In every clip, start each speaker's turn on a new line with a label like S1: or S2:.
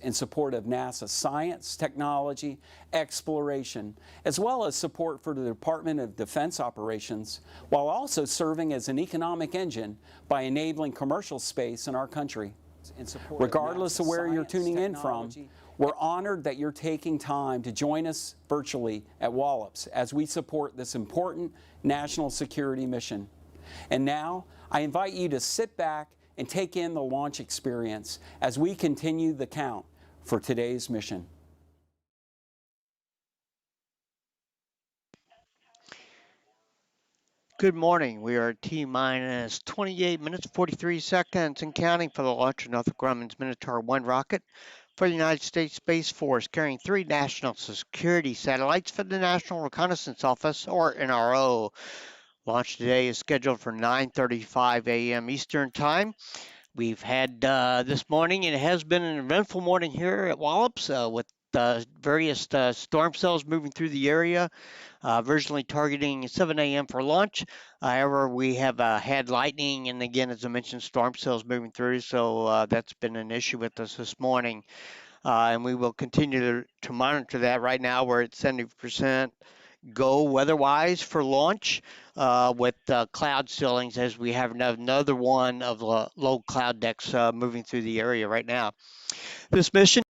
S1: in support of NASA science, technology, exploration, as well as support for the Department of Defense operations, while also serving as an economic engine by enabling commercial space in our country. Regardless of where you're tuning in from, we're honored that you're taking time to join us virtually at Wallops as we support this important national security mission. And now, I invite you to sit back and take in the launch experience as we continue the count for today's mission.
S2: Good morning. We are T-minus 28 minutes, 43 seconds and counting for the launch of Northrop Grumman's Minotaur 1 rocket for the United States Space Force, carrying 3 national security satellites for the National Reconnaissance Office, or NRO. Launch today is scheduled for 9:35 a.m. Eastern Time. We've had this morning, and it has been an eventful morning here at Wallops with various storm cells moving through the area, originally targeting 7 a.m. for launch. However, we have had lightning and, again, as I mentioned, storm cells moving through, so that's been an issue with us this morning. And we will continue to monitor that. Right now, we're at 70% go weather-wise for launch with cloud ceilings, as we have another one of low cloud decks moving through the area right now. This mission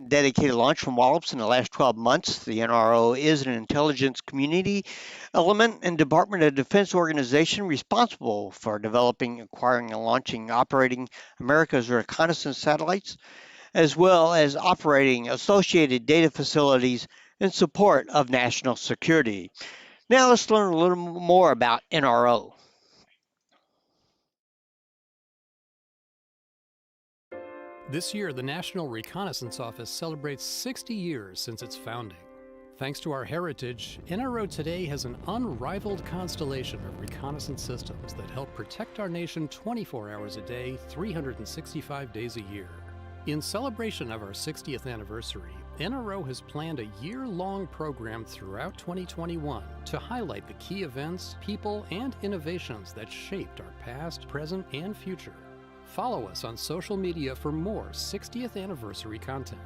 S2: dedicated launch from Wallops in the last 12 months. The NRO is an intelligence community element and Department of Defense organization responsible for developing, acquiring, and launching, operating America's reconnaissance satellites, as well as operating associated data facilities in support of national security. Now let's learn a little more about NRO.
S3: This year, the National Reconnaissance Office celebrates 60 years since its founding. Thanks to our heritage, NRO today has an unrivaled constellation of reconnaissance systems that help protect our nation 24 hours a day, 365 days a year. In celebration of our 60th anniversary, NRO has planned a year-long program throughout 2021 to highlight the key events, people, and innovations that shaped our past, present, and future. Follow us on social media for more 60th anniversary content.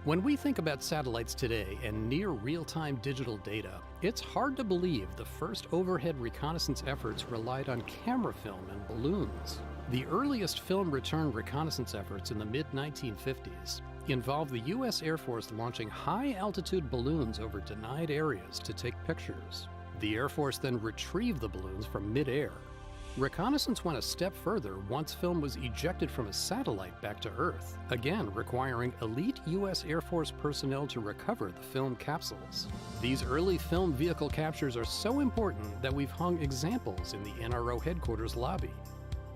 S3: When we think about satellites today and near real-time digital data, it's hard to believe the first overhead reconnaissance efforts relied on camera film and balloons. The earliest film return reconnaissance efforts in the mid-1950s involved the U.S. Air Force launching high-altitude balloons over denied areas to take pictures. The Air Force then retrieved the balloons from mid-air. Reconnaissance went a step further once film was ejected from a satellite back to Earth, again requiring elite U.S. Air Force personnel to recover the film capsules. These early film vehicle captures are so important that we've hung examples in the NRO headquarters lobby.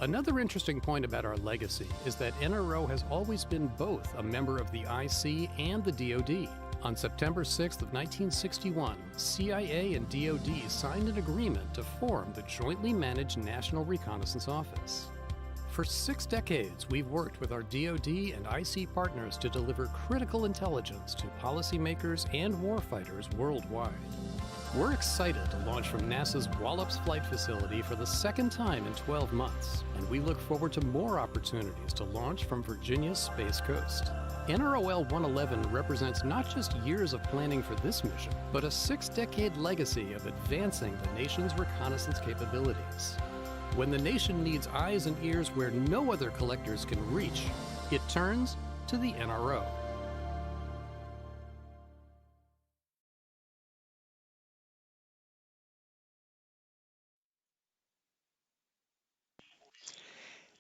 S3: Another interesting point about our legacy is that NRO has always been both a member of the IC and the DoD. On September 6th of 1961, CIA and DoD signed an agreement to form the jointly managed National Reconnaissance Office. For 6 decades, we've worked with our DoD and IC partners to deliver critical intelligence to policymakers and warfighters worldwide. We're excited to launch from NASA's Wallops Flight Facility for the second time in 12 months, and we look forward to more opportunities to launch from Virginia's Space Coast. NROL-111 represents not just years of planning for this mission, but a 6-decade legacy of advancing the nation's reconnaissance capabilities. When the nation needs eyes and ears where no other collectors can reach, it turns to the NRO.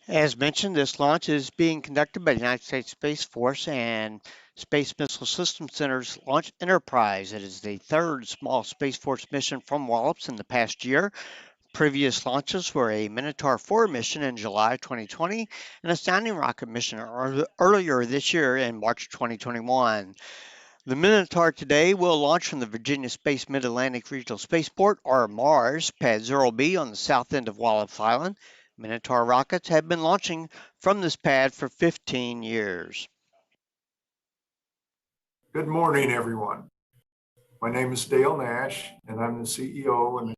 S2: As mentioned, this launch is being conducted by the United States Space Force and Space Missile Systems Center's Launch Enterprise. It is the 3rd small Space Force mission from Wallops in the past year. Previous launches were a Minotaur 4 mission in July 2020 and a Sounding Rocket mission earlier this year in March 2021. The Minotaur today will launch from the Virginia Space Mid-Atlantic Regional Spaceport, or MARS, Pad 0B on the south end of Wallops Island. Minotaur rockets have been launching from this pad for 15 years.
S4: Good morning, everyone. My name is Dale Nash, and I'm the CEO and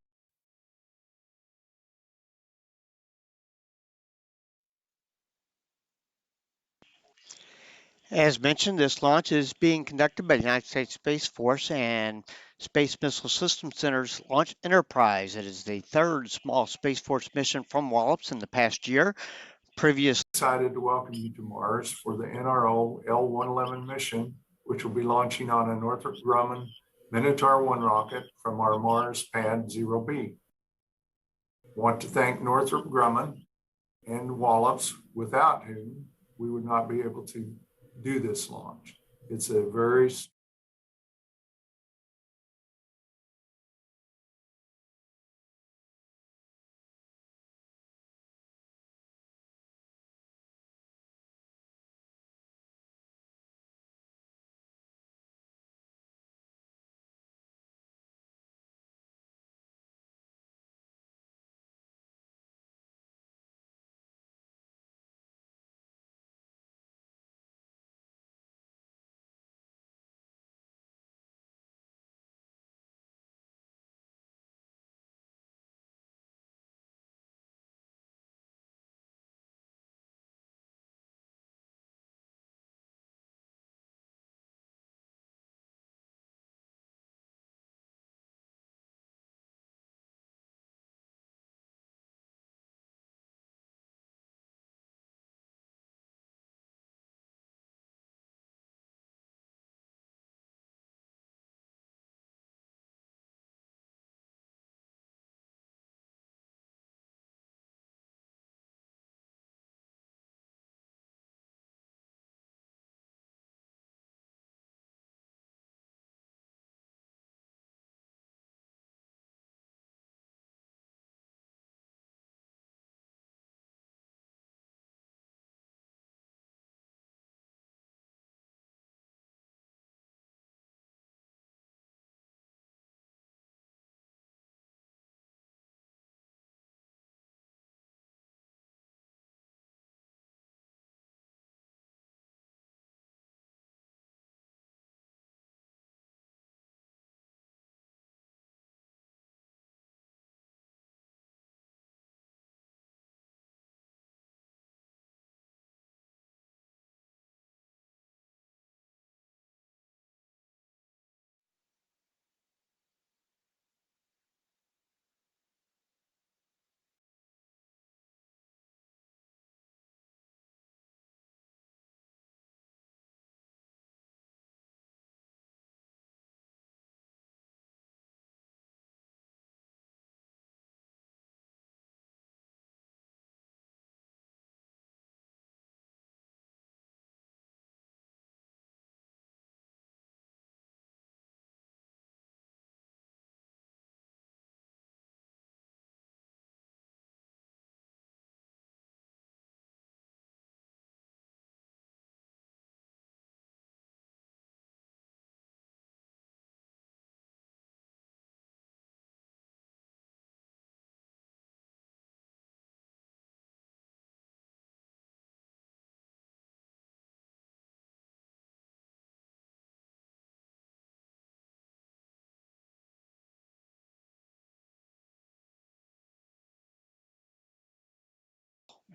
S2: As mentioned, this launch is being conducted by the United States Space Force and Space Missile Systems Center's Launch Enterprise. It is the third small Space Force mission from Wallops in the past year.
S4: Excited to welcome you to Mars for the NROL-111 mission, which will be launching on a Northrop Grumman Minotaur 1 rocket from our Mars Pad 0B. I want to thank Northrop Grumman and Wallops, without whom we would not be able to do this launch. It's a very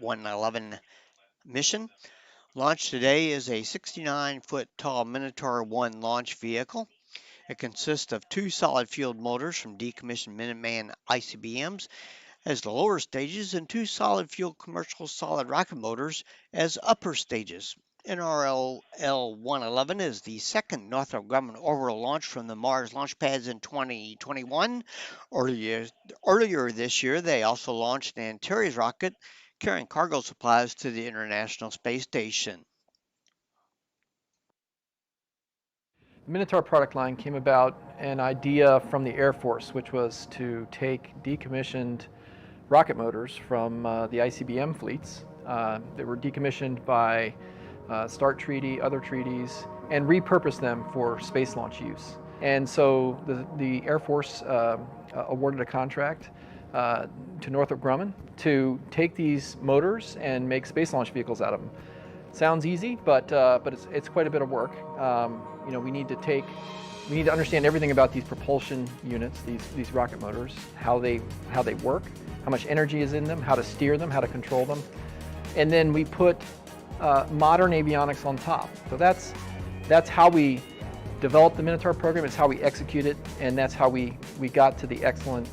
S2: NROL-111 mission. Launched today is a 69-foot tall Minotaur 1 launch vehicle. It consists of two solid fuel motors from decommissioned Minuteman ICBMs as the lower stages and two solid fuel commercial solid rocket motors as upper stages. NROL-111 is the second Northrop Grumman orbital launch from the Mars launch pads in 2021. Earlier this year, they also launched an Antares rocket carrying cargo supplies to the International Space Station.
S5: The Minotaur product line came about an idea from the Air Force, which was to take decommissioned rocket motors from the ICBM fleets that were decommissioned by START treaty, other treaties, and repurpose them for space launch use. And so the Air Force awarded a contract to Northrop Grumman to take these motors and make space launch vehicles out of them. Sounds easy, but it's quite a bit of work. We need to understand everything about these propulsion units, these rocket motors, how they work, how much energy is in them, how to steer them, how to control them, and then we put modern avionics on top. So that's how we developed the Minotaur program, it's how we execute it, and that's how we got to the excellent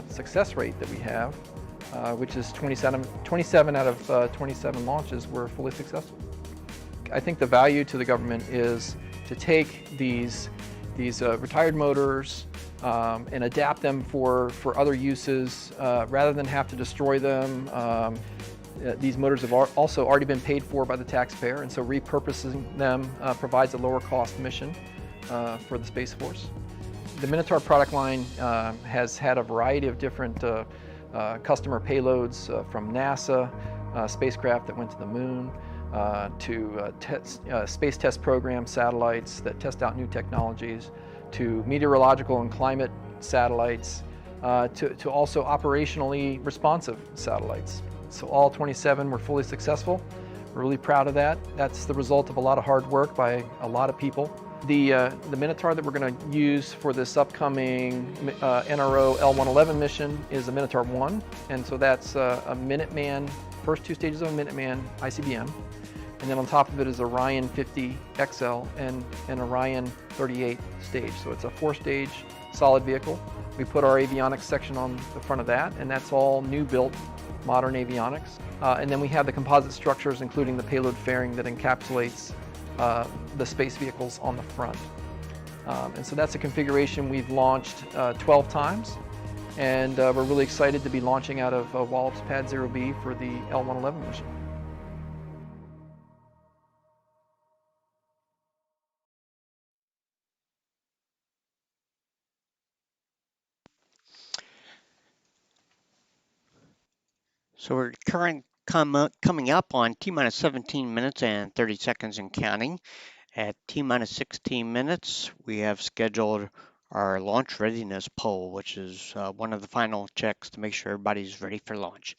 S5: success rate that we have, which is 27 out of 27 launches were fully successful. I think the value to the government is to take these retired motors and adapt them for other uses rather than have to destroy them. These motors have also already been paid for by the taxpayer, and so repurposing them provides a lower cost mission for the Space Force. The Minotaur product line has had a variety of different customer payloads from NASA, spacecraft that went to the moon, to space test program satellites that test out new technologies, to meteorological and climate satellites, to also operationally responsive satellites. So all 27 were fully successful. We're really proud of that. That's the result of a lot of hard work by a lot of people. The Minotaur that we're going to use for this upcoming NROL-111 mission is a Minotaur 1, and so that's a Minuteman, first two stages of a Minuteman ICBM, and then on top of it is Orion 50 XL and an Orion 38 stage. So it's a 4-stage solid vehicle. We put our avionics section on the front of that, and that's all new built modern avionics. And then we have the composite structures, including the payload fairing that encapsulates the space vehicles on the front. And so that's a configuration we've launched 12 times, and we're really excited to be launching out of Wallops Pad 0B for the L111 mission.
S2: So we're coming up on T-minus 17 minutes and 30 seconds and counting. At T-minus 16 minutes, we have scheduled our launch readiness poll, which is one of the final checks to make sure everybody's ready for launch.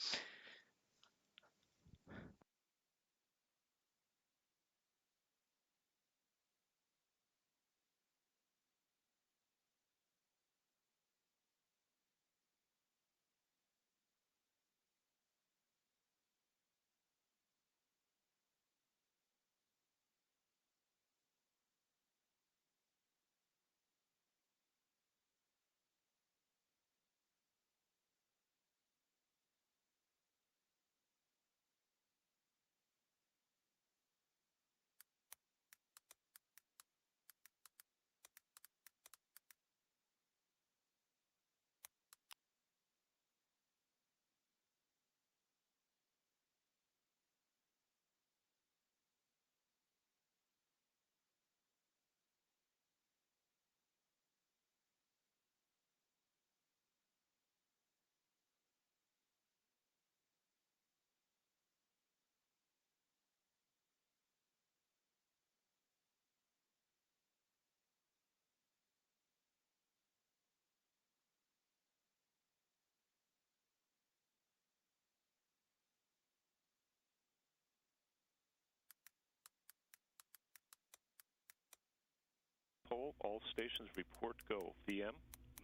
S6: Poll, all stations report go. VM?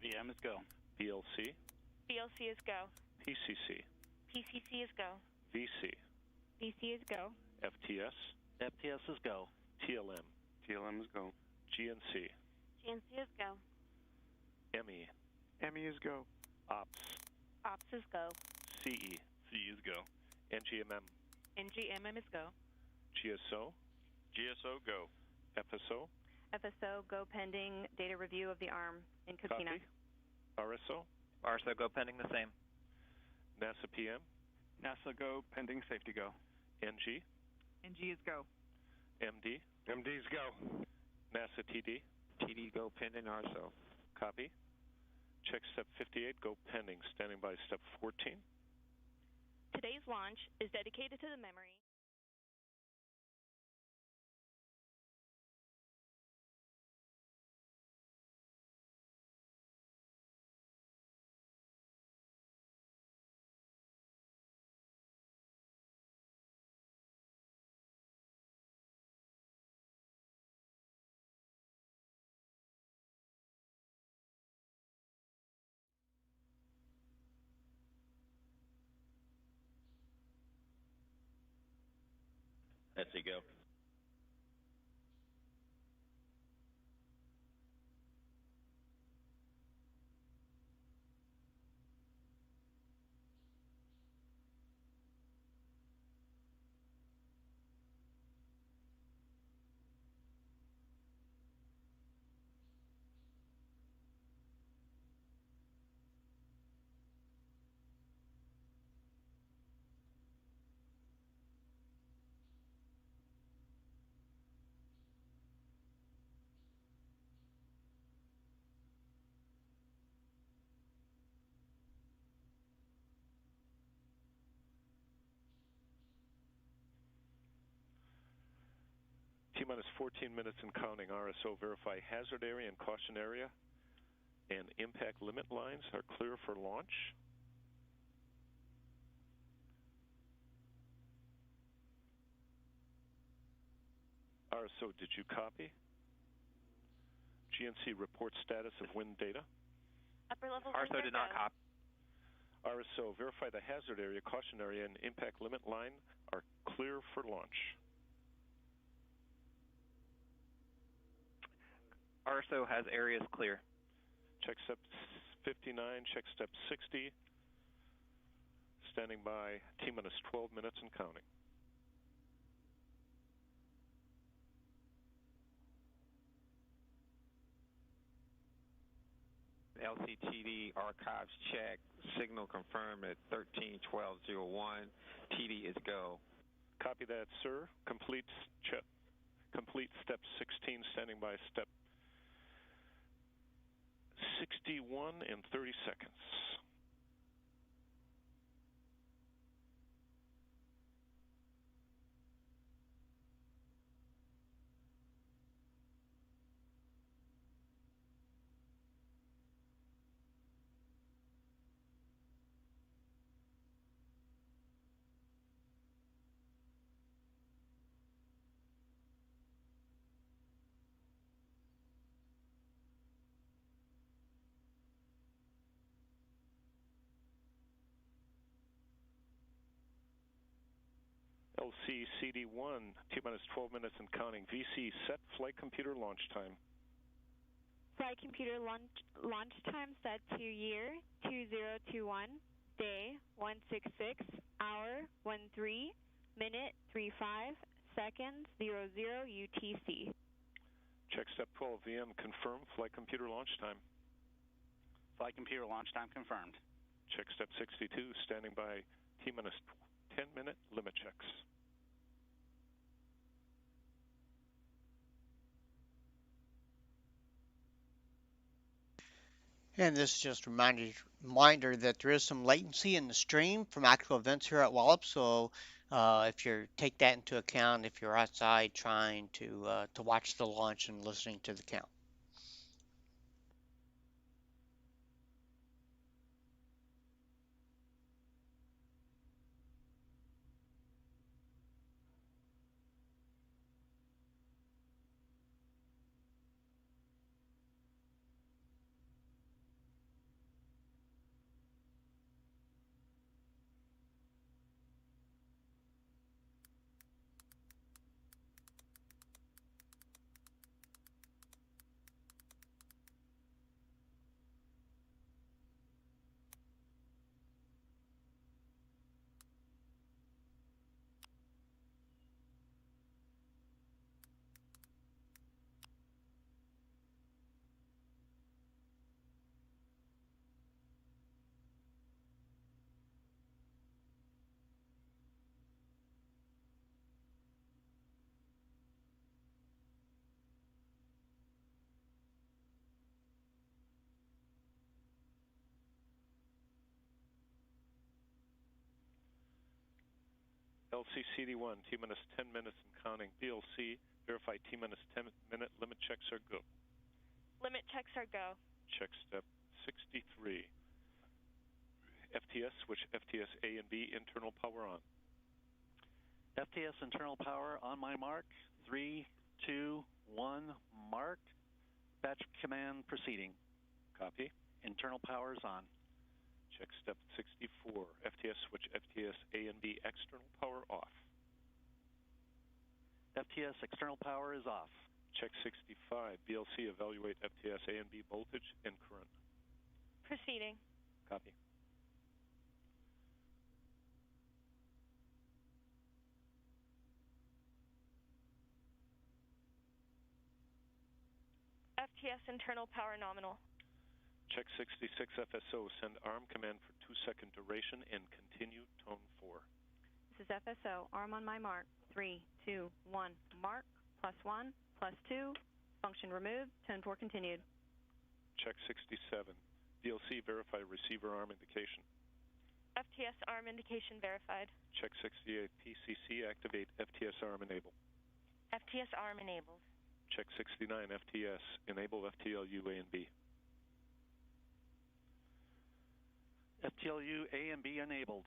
S7: VM is go.
S6: BLC?
S8: BLC is go.
S6: PCC?
S8: PCC is go.
S6: VC?
S8: VC is go.
S6: FTS?
S7: FTS is go.
S6: TLM?
S7: TLM is go.
S6: GNC?
S8: GNC is go.
S6: ME?
S7: ME is go.
S6: OPS?
S8: Ops is go.
S6: CE?
S7: CE is go.
S6: NGMM?
S8: NGMM is go.
S6: GSO?
S7: GSO go.
S6: FSO?
S8: FSO go pending data review of the ARM in Copina.
S6: Copy. RSO?
S7: RSO go pending the same.
S6: NASA PM?
S7: NASA go pending safety go.
S6: NG?
S8: NG is go.
S6: MD?
S7: MD is go.
S6: NASA TD?
S7: TD go pending RSO.
S6: Copy. Check step 58, go pending. Standing by step 14.
S8: Today's launch is dedicated to the memory
S7: SC go.
S6: T-minus 14 minutes and counting. RSO verify hazard area and caution area and impact limit lines are clear for launch. RSO, did you copy? GNC report status of wind data.
S8: Upper level
S7: RSO did not copy.
S6: RSO, verify the hazard area, caution area, and impact limit line are clear for launch.
S7: RSO has areas clear.
S6: Check step 59, check step 60. Standing by, T-minus 12 minutes and counting.
S9: LCTD archives check. Signal confirmed at 13-12-01. TD is go.
S6: Copy that, sir. Complete step 16, standing by step 61 in 30 seconds. LC CD1, T-minus 12 minutes and counting. VC, set flight computer launch time.
S8: Flight computer launch time set to year 2021, day 166, hour 13, minute 35, seconds 00 UTC.
S6: Check step 12 VM, confirm flight computer launch time.
S10: Flight computer launch time confirmed.
S6: Check step 62, standing by T-minus 10-minute limit checks.
S2: And this is just a reminder that there is some latency in the stream from actual events here at Wallop. So if you take that into account, if you're outside trying to watch the launch and listening to the count.
S6: LC CD1, T-minus 10 minutes and counting. DLC, verify T-minus 10-minute limit checks are go.
S8: Limit checks are go.
S6: Check step 63. FTS, switch FTS A and B, internal power on.
S10: FTS internal power on my mark. 3, 2, 1, mark. Batch command proceeding.
S6: Copy.
S10: Internal power is on.
S6: Check step 64. FTS, switch FTS A and B, external power off.
S10: FTS external power is off.
S6: Check 65. VLC evaluate FTS A and B voltage and current.
S8: Proceeding.
S6: Copy.
S8: FTS internal power nominal.
S6: Check 66 FSO. Send arm command for 2-second duration and continue tone 4.
S8: This is FSO. Arm on my mark. 3, 2, 1. Mark. +1, +2. Function removed. Tone 4 continued.
S6: Check 67. VLC verify receiver arm indication.
S8: FTS arm indication verified.
S6: Check 68. PCC activate FTS arm enable.
S8: FTS arm enabled.
S6: Check 69. FTS enable FTLU A and B.
S10: FTLU A and B enabled.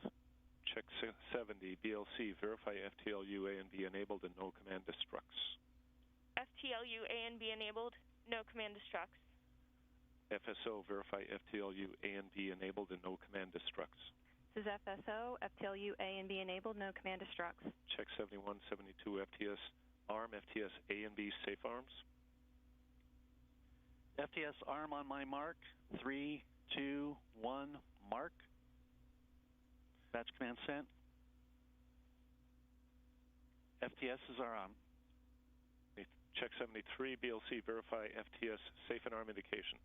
S6: Check 70. BLC verify FTLU A and B enabled and no command destructs.
S8: FTLU A and B enabled. No command destructs.
S6: FSO verify FTLU A and B enabled and no command destructs.
S8: This is FSO. FTLU A and B enabled. No command destructs.
S6: Check 71, 72. FTS arm FTS A and B safe arms.
S10: FTS arm on my mark. 3, 2, 1. Mark. Batch command sent. FTSs are on.
S6: Check 73. BLC verify FTS safe and arm indication.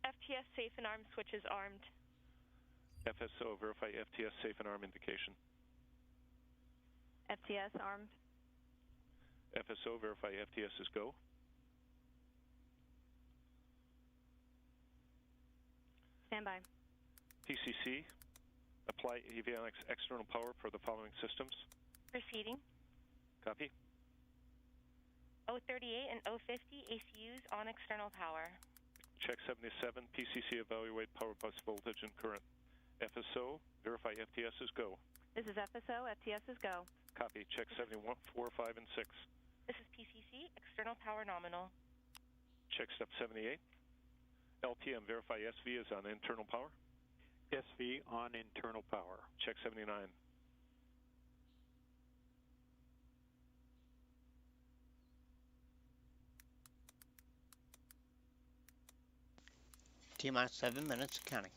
S8: FTS safe and arm switches armed.
S6: FSO verify FTS safe and arm indication.
S8: FTS armed.
S6: FSO verify FTS is go.
S8: Stand by.
S6: PCC apply avionics external power for the following systems.
S8: Proceeding.
S6: Copy.
S8: 038 and 050 ACUs on external power.
S6: Check 77. PCC evaluate power bus voltage and current. FSO verify FTS is go.
S8: This is FSO. FTS is go.
S6: Copy. Check 71, 4, 5, and 6.
S8: This is PCC. External power nominal.
S6: Check step 78. LPM verify SV is on internal power.
S11: SV on internal power.
S6: Check 79.
S2: T-minus 7 minutes, counting.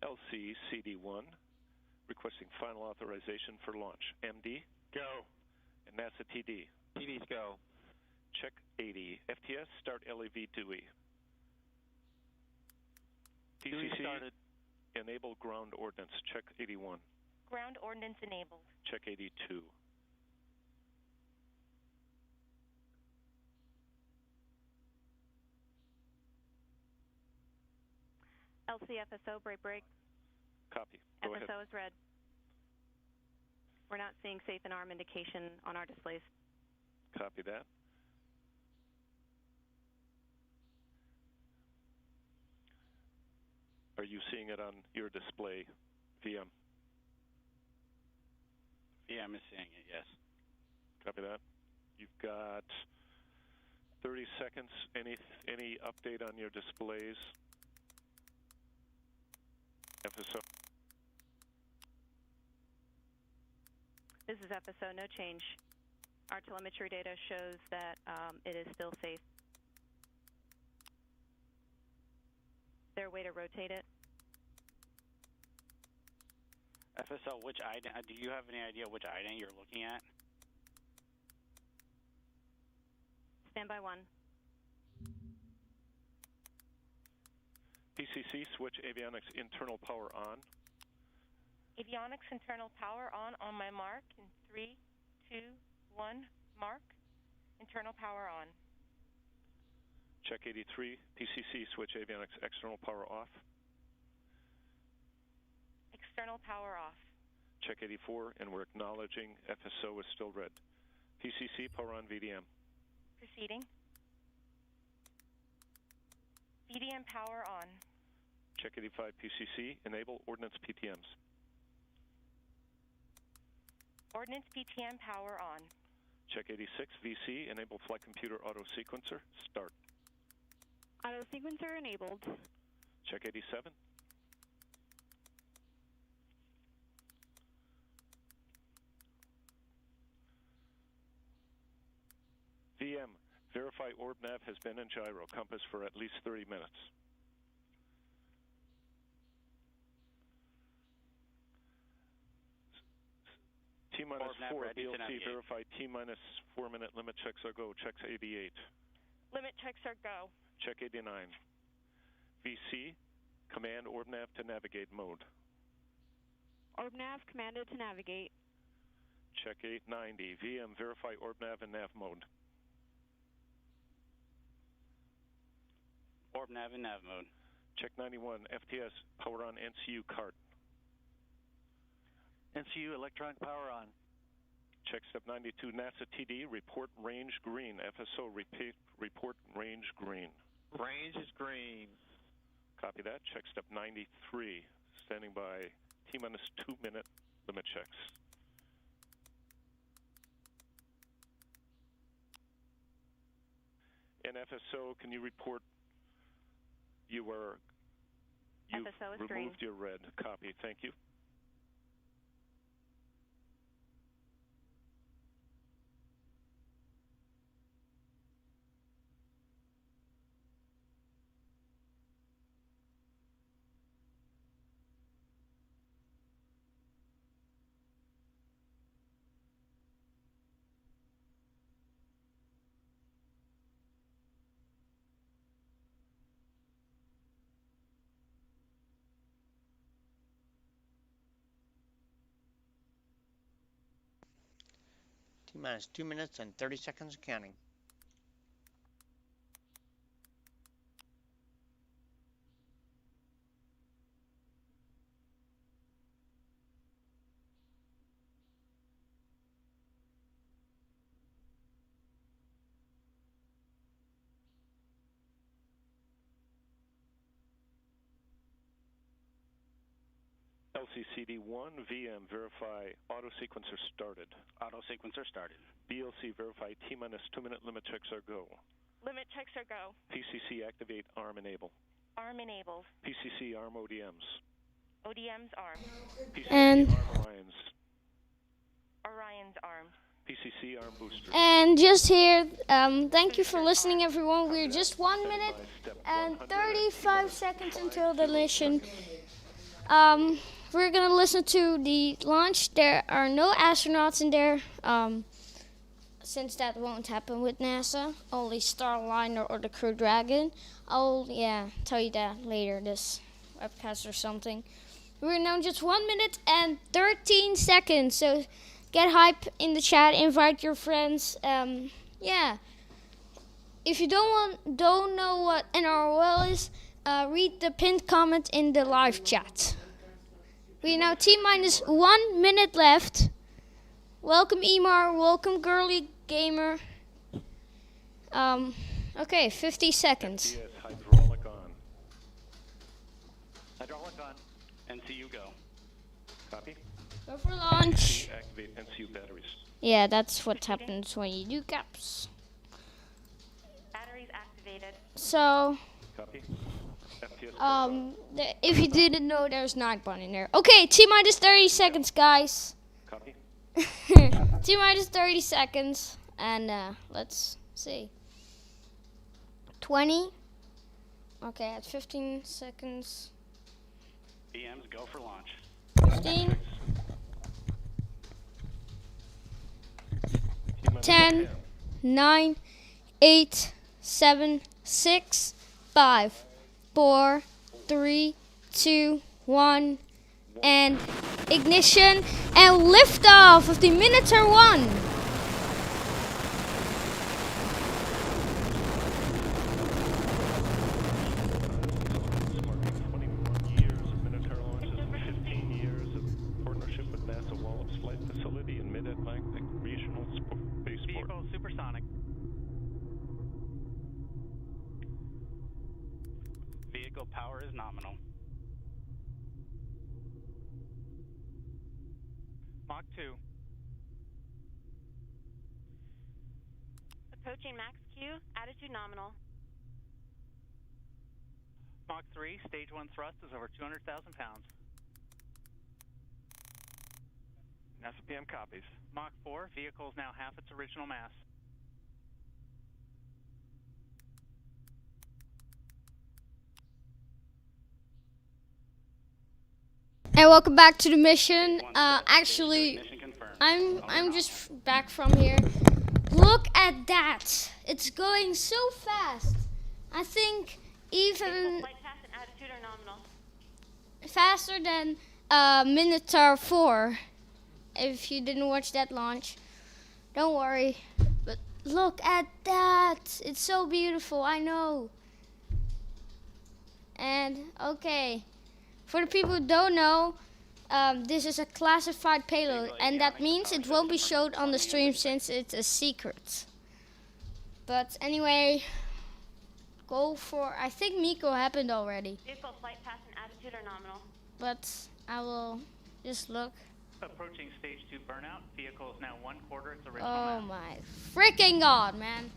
S6: LC CD1 requesting final authorization for launch. MD?
S11: Go.
S6: And NASA TD?
S9: TD's go.
S6: Check 80. FTS start LAV DUI.
S10: DUI
S6: PCC
S10: started.
S6: enable ground ordnance. Check 81.
S8: Ground ordnance enabled.
S6: Check 82.
S8: LCFSO break.
S6: Copy. Go ahead.
S8: FSO is red. We're not seeing safe and arm indication on our displays.
S6: Copy that. Are you seeing it on your display, VM?
S11: VM is seeing it, yes.
S6: Copy that. You've got 30 seconds. Any update on your displays? FSO.
S8: This is FSO, no change. Our telemetry data shows that it is still safe. Is there a way to rotate it?
S11: FSO, which ident? Do you have any idea which ident you're looking at?
S8: Standby 1.
S6: PCC switch avionics internal power on.
S8: Avionics internal power on my mark in 3, 2, 1, mark. Internal power on.
S6: Check 83. PCC switch avionics external power off.
S8: External power off.
S6: Check 84, and we're acknowledging FSO is still red. PCC power on VDM.
S8: Proceeding. VDM power on.
S6: Check 85 PCC, enable ordnance PTMs.
S8: Ordnance PTM power on.
S6: Check 86 VC, enable flight computer auto sequencer, start.
S12: Auto sequencer enabled.
S6: Check 87. VM, verify OrbNav has been in gyro compass for at least 30 minutes. T-minus 4, BLC, verify T-minus 4 minute limit checks are go, checks 88.
S8: Limit checks are go.
S6: Check 89. VC, command OrbNav to navigate mode.
S12: OrbNav commanded to navigate.
S6: Check 890. VM, verify OrbNav in nav mode.
S11: OrbNav in nav mode.
S6: Check 91. FTS, power on NCU cart.
S10: NCU electronic power on.
S6: Check step 92. NASA TD, report range green. FSO, repeat, report range green.
S9: Range is green.
S6: Copy that. Check step 93. Standing by T-minus 2 minute limit checks. And FSO, can you report you've
S8: FSO is
S6: removed
S8: green.
S6: your red? Copy. Thank you.
S2: T-minus 2 minutes and 30 seconds counting.
S6: LCCD1, VM, verify auto sequencer started.
S11: Auto sequencer started.
S6: BLC, verify T-minus 2 minute limit checks are go.
S8: Limit checks are go.
S6: PCC, activate ARM enable.
S8: ARM enabled.
S6: PCC, ARM ODMs.
S8: ODM's armed.
S6: PCC,
S13: And
S6: ARM Orions.
S8: Orion's armed.
S6: PCC, ARM boosters.
S13: And just here, thank you for listening, everyone. We're just 1 minute and 35 seconds until the mission. We're gonna listen to the launch. There are no astronauts in there, since that won't happen with NASA. Only Starliner or the Crew Dragon. I'll tell you that later, this webcast or something. We're now just 1 minute and 13 seconds. So get hype in the chat. Invite your friends. If you don't know what NROL is, read the pinned comment in the live chat. We now T-minus 1 minute left. Welcome Emar, welcome Girly Gamer. Okay, 50 seconds.
S6: Yes, hydraulic on.
S11: Hydraulic on. NCU go.
S6: Copy.
S13: Go for launch.
S6: Activate NCU batteries.
S13: Yeah, that's what happens when you do caps.
S8: Batteries activated.
S13: So,
S6: Copy. FTS
S13: if you didn't know, there's 9 button in there. Okay, T-minus 30 seconds, guys.
S6: Copy.
S13: T-minus 30 seconds. And let's see. 20. Okay, at 15 seconds.
S11: BMs go for launch.
S13: 15. 10, 9, 8, 7, 6, 5, 4, 3, 2, 1, and ignition and liftoff of the Minotaur 1.
S11: Supersonic. Vehicle power is nominal. Mach 2.
S8: Approaching max Q, attitude nominal.
S10: Mach 3, stage 1 thrust is over 200,000 pounds.
S6: NASA PM copies.
S10: Mach 4, vehicle is now half its original mass.
S13: And welcome back to the mission. Actually, I'm just back from here. Look at that! It's going so fast. I think even
S8: Flight path and attitude are nominal.
S13: faster than Minotaur 4. If you didn't watch that launch, don't worry. But look at that! It's so beautiful. I know. And okay. For the people who don't know, this is a classified payload, and that means it won't be showed on the stream since it's a secret. But anyway, go for, I think Miko happened already.
S8: Vehicle flight path and attitude are nominal.
S13: But I will just look.
S10: Approaching stage 2 burnout, vehicle is now 1/4 its original
S13: Oh
S10: mass.
S13: my freaking god, man.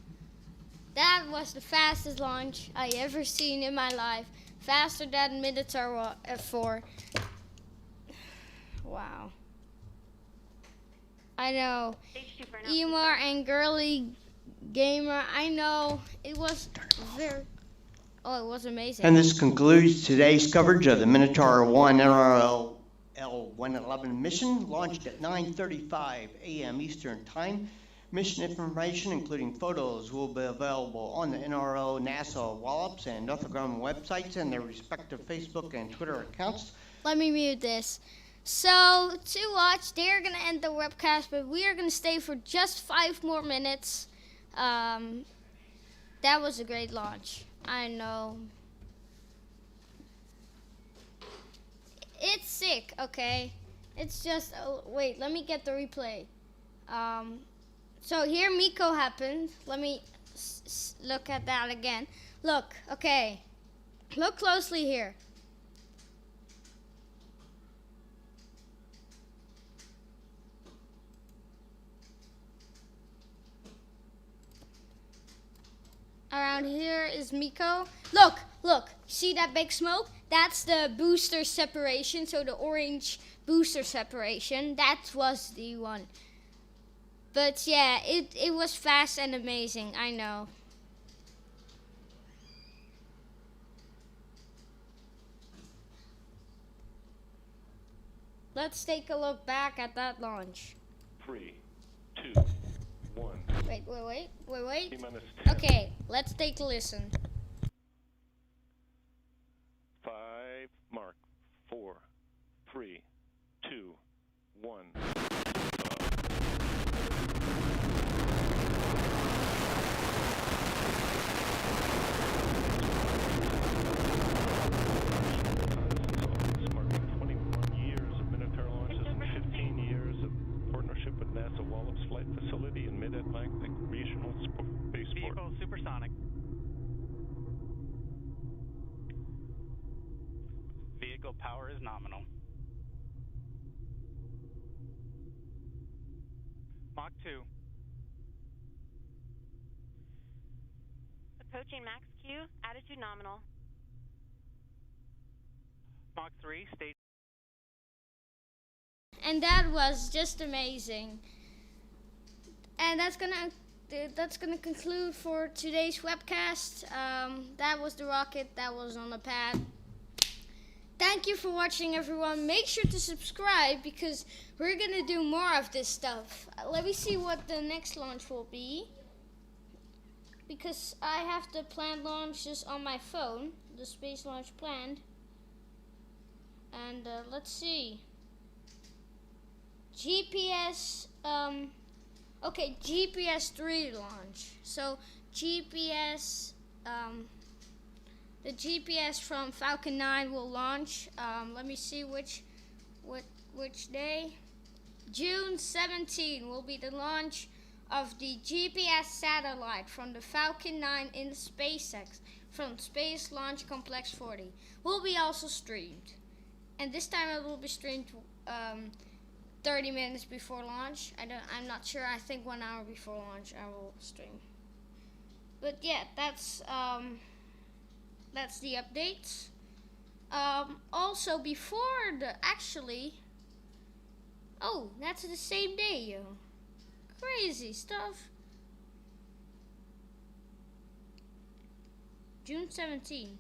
S13: That was the fastest launch I ever seen in my life. Faster than Minotaur 4. Wow. I know.
S8: Stage 2 burnout.
S13: Emar and Girly Gamer, I know. It was very... Oh, it was amazing.
S2: And this concludes today's coverage of the Minotaur 1 NROL-111 mission, launched at 9:35 a.m. Eastern Time. Mission information, including photos, will be available on the NRO, NASA, Wallops, and Northrop Grumman websites and their respective Facebook and Twitter accounts.
S13: Let me mute this. So, to watch, they're going to end the webcast, but we are going to stay for just 5 more minutes. That was a great launch. I know. It's sick, okay? It's just, oh, wait, let me get the replay. So here Miko happened. Let me look at that again. Look, okay. Look closely here. Around here is Miko. Look, look. See that big smoke? That's the booster separation. So the orange booster separation. That was the one. But yeah, it was fast and amazing. I know. Let's take a look back at that launch.
S6: 3, 2, 1.
S13: Wait.
S6: T-minus 10.
S13: Okay, let's take a listen.
S6: 5, mark. 4, 3, 2, 1. Marking 21 years of Minotaur launches and 15 years of partnership with NASA Wallops Flight Facility and Mid-Atlantic Regional Spaceport.
S10: Vehicle supersonic.
S11: Vehicle power is nominal.
S10: Mach 2.
S8: Approaching max Q, attitude nominal.
S10: Mach 3, stage.
S13: And that was just amazing. And that's gonna conclude for today's webcast. That was the rocket that was on the pad. Thank you for watching, everyone. Make sure to subscribe because we're gonna do more of this stuff. Let me see what the next launch will be. Because I have the planned launches on my phone, the space launch planned. And let's see. GPS, okay, GPS 3 launch. So GPS, the GPS from Falcon 9 will launch. Let me see which day. June 17 will be the launch of the GPS satellite from the Falcon 9 in SpaceX from Space Launch Complex 40. Will be also streamed. And this time it will be streamed 30 minutes before launch. I'm not sure. I think 1 hour before launch I will stream. But yeah, that's the updates. Also before oh, that's the same day, yo. Crazy stuff. June 17.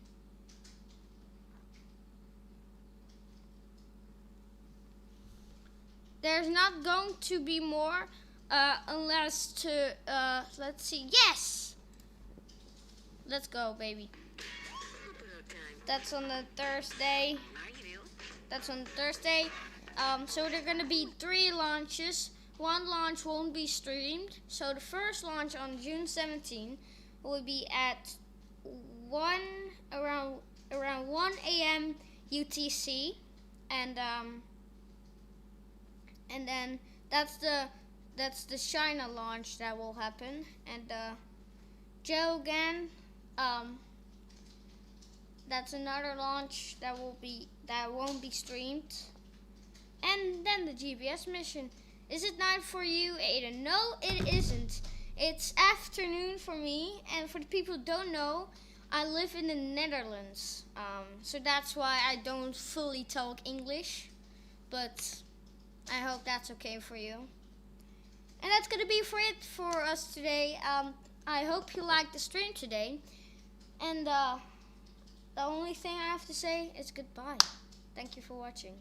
S13: There's not going to be more unless let's see. Yes! Let's go, baby. That's on the Thursday. So there are going to be 3 launches. 1 launch won't be streamed. So the first launch on June 17 will be at around 1 a.m. UTC, and then that's the China launch that will happen. And Joe again, that's another launch that won't be streamed. And then the GPS mission. Is it night for you, Aiden? No, it isn't. It's afternoon for me, and for the people who don't know, I live in the Netherlands. So that's why I don't fully talk English, but I hope that's okay for you. And that's gonna be for us today. I hope you liked the stream today. And the only thing I have to say is goodbye. Thank you for watching.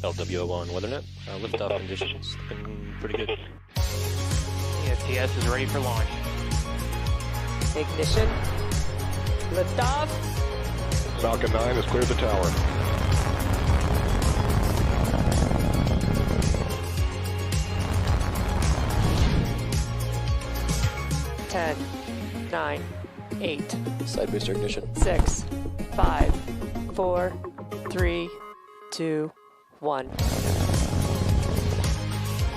S14: LWO1 WeatherNet. Liftoff conditions looking pretty good.
S15: ESTS is ready for launch.
S16: Ignition. Liftoff.
S17: Falcon 9 has cleared the tower.
S16: Ten, 9, 8.
S14: Side booster ignition.
S16: 6, 5, 4, 3, 2, 1.